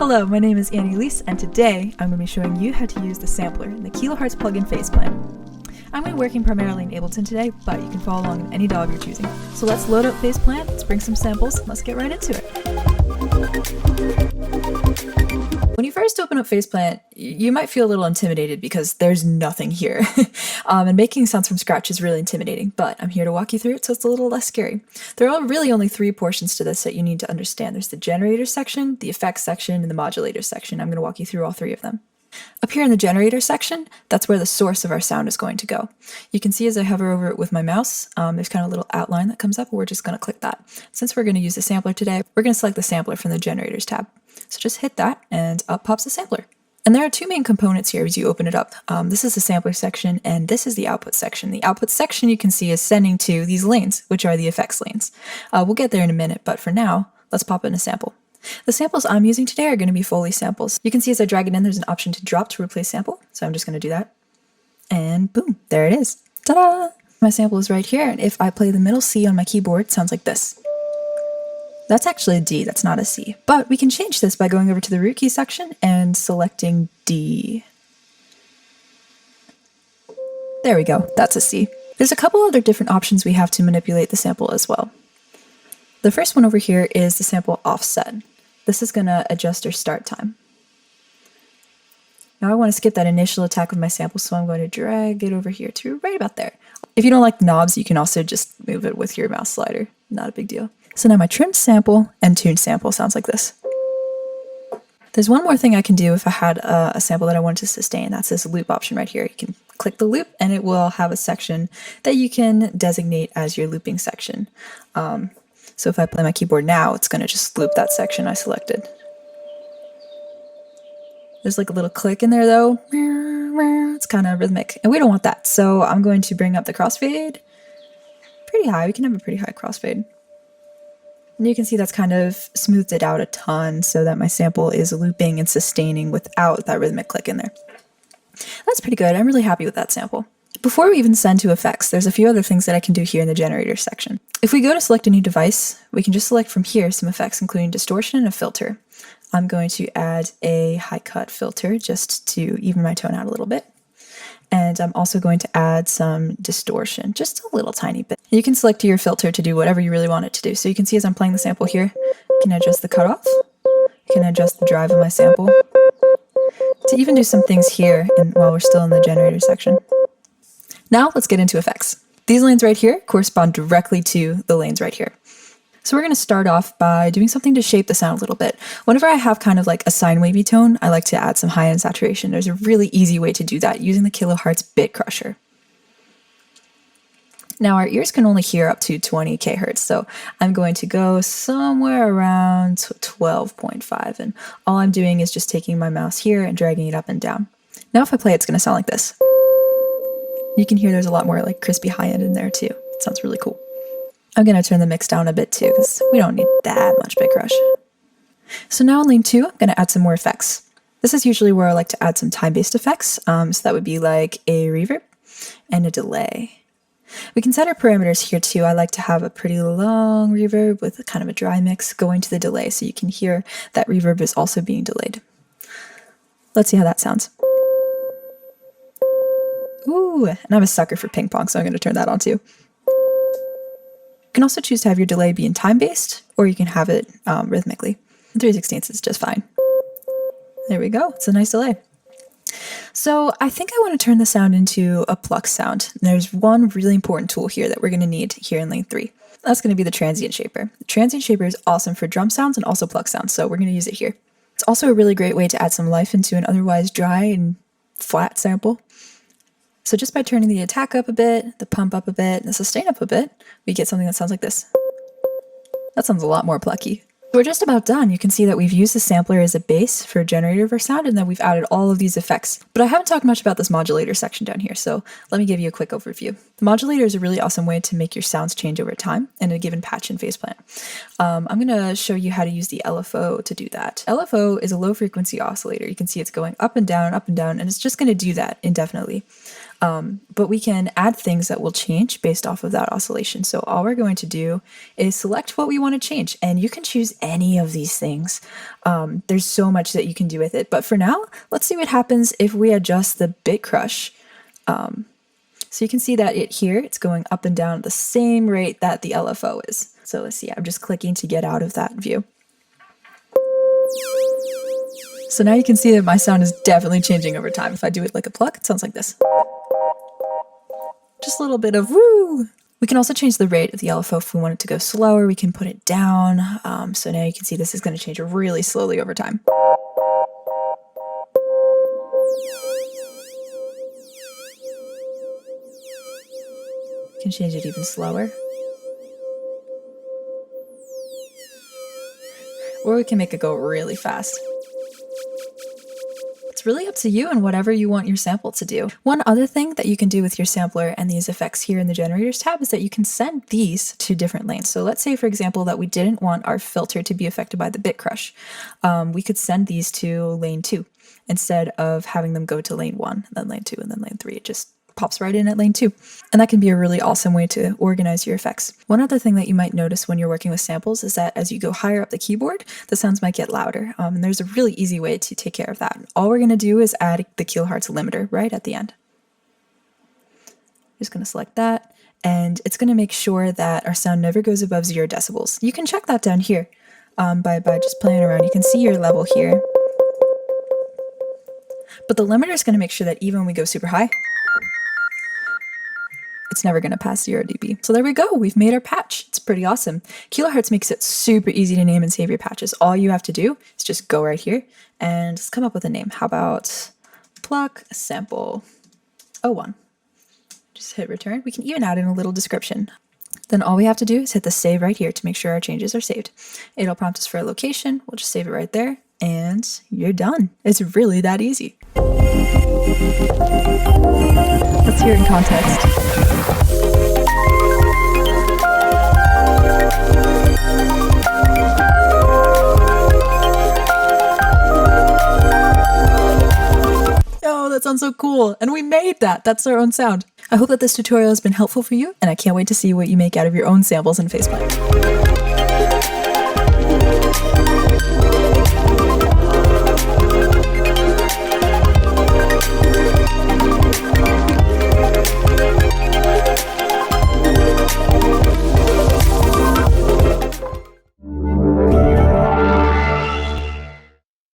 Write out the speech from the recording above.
Hello, my name is Annie Elise, and today I'm going to be showing you how to use the sampler in the Kilohearts plugin Faceplant. I'm going to be working primarily in Ableton today, but you can follow along in any DAW of your choosing. So let's load up Faceplant, let's bring some samples, and let's get right into it. When you first open up Faceplant, you might feel a little intimidated because there's nothing here. And making sounds from scratch is really intimidating, but I'm here to walk you through it so it's a little less scary. There are really only three portions to this that you need to understand. There's the generator section, the effects section, and the modulator section. I'm going to walk you through all three of them. Up here in the generator section, that's where the source of our sound is going to go. You can see as I hover over it with my mouse, there's kind of a little outline that comes up, and we're just going to click that. Since we're going to use the sampler today, we're going to select the sampler from the generators tab. So just hit that, and up pops the sampler. And there are two main components here as you open it up. This is the sampler section, and this is the output section. The output section you can see is sending to these lanes, which are the effects lanes. We'll get there in a minute, but for now, let's pop in a sample. The samples I'm using today are going to be Foley samples. You can see as I drag it in, there's an option to drop to replace sample. So I'm just going to do that. And boom, there it is. Ta-da! My sample is right here, and if I play the middle C on my keyboard, it sounds like this. That's actually a D, that's not a C. But we can change this by going over to the root key section and selecting D. There we go, that's a C. There's a couple other different options we have to manipulate the sample as well. The first one over here is the sample offset. This is going to adjust our start time. Now I want to skip that initial attack of my sample, so I'm going to drag it over here to right about there. If you don't like the knobs, you can also just move it with your mouse slider. Not a big deal. So now my trimmed sample and tuned sample sounds like this. There's one more thing I can do if I had a sample that I wanted to sustain. That's this loop option right here. You can click the loop and it will have a section that you can designate as your looping section. So if I play my keyboard now, it's going to just loop that section I selected. There's like a little click in there though. It's kind of rhythmic, and we don't want that. So I'm going to bring up the crossfade pretty high. We can have a pretty high crossfade. And you can see that's kind of smoothed it out a ton so that my sample is looping and sustaining without that rhythmic click in there. That's pretty good. I'm really happy with that sample. Before we even send to effects, there's a few other things that I can do here in the generator section. If we go to select a new device, we can just select from here some effects, including distortion and a filter. I'm going to add a high cut filter just to even my tone out a little bit. And I'm also going to add some distortion, just a little tiny bit. You can select your filter to do whatever you really want it to do. So you can see as I'm playing the sample here, I can adjust the cutoff, I can adjust the drive of my sample, to even do some things here while we're still in the generator section. Now let's get into effects. These lanes right here correspond directly to the lanes right here. So we're going to start off by doing something to shape the sound a little bit. Whenever I have kind of like a sine wavy tone, I like to add some high-end saturation. There's a really easy way to do that using the Kilohearts Bit Crusher. Now our ears can only hear up to 20 kHz, so I'm going to go somewhere around 12.5, and all I'm doing is just taking my mouse here and dragging it up and down. Now if I play, it's going to sound like this. You can hear there's a lot more like crispy high end in there too. It sounds really cool. I'm going to turn the mix down a bit too because we don't need that much bit crush. So now in lane 2, I'm going to add some more effects. This is usually where I like to add some time-based effects. So that would be like a reverb and a delay. We can set our parameters here too. I like to have a pretty long reverb with a kind of a dry mix going to the delay so you can hear that reverb is also being delayed. Let's see how that sounds. Ooh, and I'm a sucker for ping pong, so I'm going to turn that on too. You can also choose to have your delay be in time-based, or you can have it rhythmically. 3/16 is just fine. There we go. It's a nice delay. So I think I want to turn the sound into a pluck sound. There's one really important tool here that we're going to need here in lane 3. That's going to be the Transient Shaper. The Transient Shaper is awesome for drum sounds and also pluck sounds, so we're going to use it here. It's also a really great way to add some life into an otherwise dry and flat sample. So just by turning the attack up a bit, the pump up a bit, and the sustain up a bit, we get something that sounds like this. That sounds a lot more plucky. We're just about done. You can see that we've used the sampler as a base for a generator of our sound, and then we've added all of these effects. But I haven't talked much about this modulator section down here, so let me give you a quick overview. The modulator is a really awesome way to make your sounds change over time in a given patch in Faceplant. I'm going to show you how to use the LFO to do that. LFO is a low frequency oscillator. You can see it's going up and down, and it's just going to do that indefinitely. But we can add things that will change based off of that oscillation. So all we're going to do is select what we want to change, and you can choose any of these things. There's so much that you can do with it. But for now, let's see what happens if we adjust the bit crush. So you can see that it's going up and down at the same rate that the LFO is. So let's see, I'm just clicking to get out of that view. So now you can see that my sound is definitely changing over time. If I do it like a pluck, it sounds like this. Just a little bit of woo. We can also change the rate of the LFO if we want it to go slower. We can put it down. So now you can see this is going to change really slowly over time. We can change it even slower. Or we can make it go really fast. It's really up to you and whatever you want your sample to do. One other thing that you can do with your sampler and these effects here in the generators tab is that you can send these to different lanes. So let's say, for example, that we didn't want our filter to be affected by the bit crush. We could send these to lane 2 instead of having them go to lane 1, then lane 2, and then lane 3. It just pops right in at lane 2. And that can be a really awesome way to organize your effects. One other thing that you might notice when you're working with samples is that as you go higher up the keyboard, the sounds might get louder. And there's a really easy way to take care of that. All we're going to do is add the Kilohearts limiter right at the end. Just going to select that, and it's going to make sure that our sound never goes above 0 decibels. You can check that down here by just playing around. You can see your level here. But the limiter is going to make sure that even when we go super high, it's never going to pass 0 dB. So there we go. We've made our patch. It's pretty awesome. Kilohearts makes it super easy to name and save your patches. All you have to do is just go right here and just come up with a name. How about pluck sample 01? Just hit return. We can even add in a little description. Then all we have to do is hit the save right here to make sure our changes are saved. It'll prompt us for a location. We'll just save it right there and you're done. It's really that easy. Let's hear it in context. Oh, that sounds so cool. And we made that. That's our own sound. I hope that this tutorial has been helpful for you, and I can't wait to see what you make out of your own samples in Facebook.